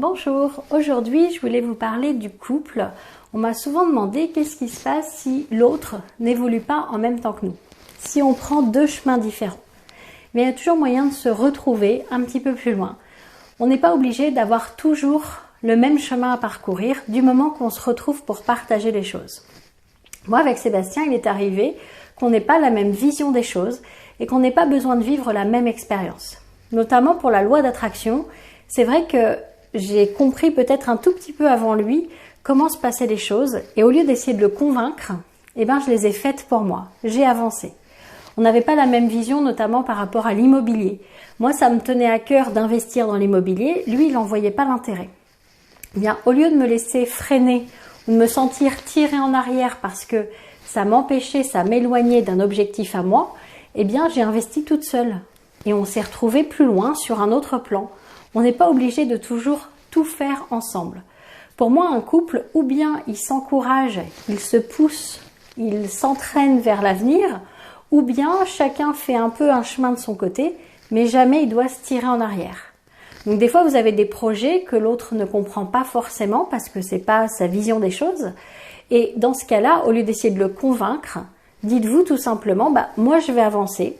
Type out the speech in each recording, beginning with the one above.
Bonjour, aujourd'hui je voulais vous parler du couple. On m'a souvent demandé qu'est-ce qui se passe si l'autre n'évolue pas en même temps que nous, si on prend deux chemins différents. Mais il y a toujours moyen de se retrouver un petit peu plus loin. On n'est pas obligé d'avoir toujours le même chemin à parcourir du moment qu'on se retrouve pour partager les choses. Moi avec Sébastien, il est arrivé qu'on n'ait pas la même vision des choses et qu'on n'ait pas besoin de vivre la même expérience. Notamment pour la loi d'attraction, c'est vrai que j'ai compris peut-être un tout petit peu avant lui comment se passaient les choses et au lieu d'essayer de le convaincre, je les ai faites pour moi. J'ai avancé. On n'avait pas la même vision, notamment par rapport à l'immobilier. Moi, ça me tenait à cœur d'investir dans l'immobilier. Lui, il n'en voyait pas l'intérêt. Au lieu de me laisser freiner ou de me sentir tirée en arrière parce que ça m'empêchait, ça m'éloignait d'un objectif à moi, j'ai investi toute seule. Et on s'est retrouvés plus loin sur un autre plan. On n'est pas obligé de toujours tout faire ensemble. Pour moi, un couple, ou bien il s'encourage, il se pousse, il s'entraîne vers l'avenir, ou bien chacun fait un peu un chemin de son côté, mais jamais il doit se tirer en arrière. Donc des fois, vous avez des projets que l'autre ne comprend pas forcément parce que c'est pas sa vision des choses. Et dans ce cas-là, au lieu d'essayer de le convaincre, dites-vous tout simplement, moi je vais avancer.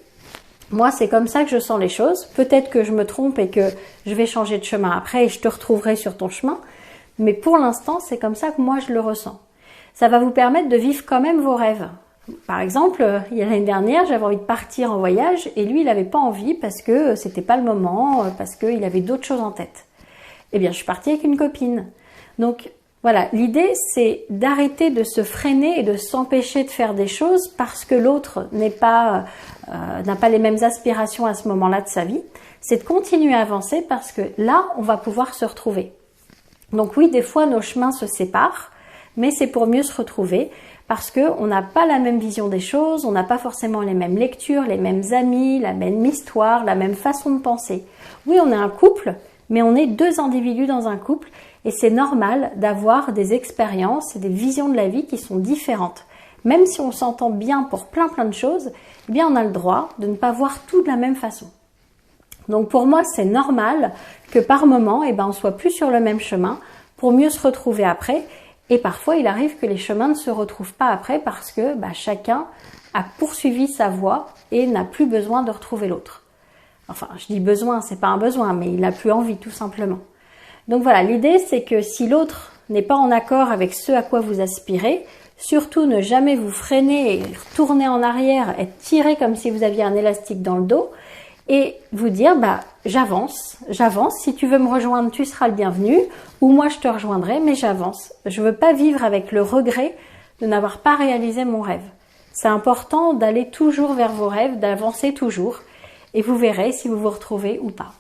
Moi, c'est comme ça que je sens les choses. Peut-être que je me trompe et que je vais changer de chemin après et je te retrouverai sur ton chemin. Mais pour l'instant, c'est comme ça que moi, je le ressens. Ça va vous permettre de vivre quand même vos rêves. Par exemple, il y a l'année dernière, j'avais envie de partir en voyage et lui, il n'avait pas envie parce que c'était pas le moment, parce qu'il avait d'autres choses en tête. Je suis partie avec une copine. Donc, voilà, l'idée, c'est d'arrêter de se freiner et de s'empêcher de faire des choses parce que l'autre n'a pas les mêmes aspirations à ce moment-là de sa vie. C'est de continuer à avancer parce que là, on va pouvoir se retrouver. Donc oui, des fois, nos chemins se séparent, mais c'est pour mieux se retrouver parce qu'on n'a pas la même vision des choses, on n'a pas forcément les mêmes lectures, les mêmes amis, la même histoire, la même façon de penser. Oui, on est un couple, mais on est deux individus dans un couple et c'est normal d'avoir des expériences et des visions de la vie qui sont différentes. Même si on s'entend bien pour plein de choses, on a le droit de ne pas voir tout de la même façon. Donc pour moi, c'est normal que par moment, on soit plus sur le même chemin pour mieux se retrouver après. Et parfois, il arrive que les chemins ne se retrouvent pas après parce que chacun a poursuivi sa voie et n'a plus besoin de retrouver l'autre. Enfin, je dis besoin, c'est pas un besoin, mais il n'a plus envie tout simplement. Donc voilà, l'idée c'est que si l'autre n'est pas en accord avec ce à quoi vous aspirez, surtout ne jamais vous freiner et retourner en arrière, être tiré comme si vous aviez un élastique dans le dos et vous dire j'avance, si tu veux me rejoindre tu seras le bienvenu ou moi je te rejoindrai mais j'avance. Je veux pas vivre avec le regret de n'avoir pas réalisé mon rêve. C'est important d'aller toujours vers vos rêves, d'avancer toujours et vous verrez si vous vous retrouvez ou pas.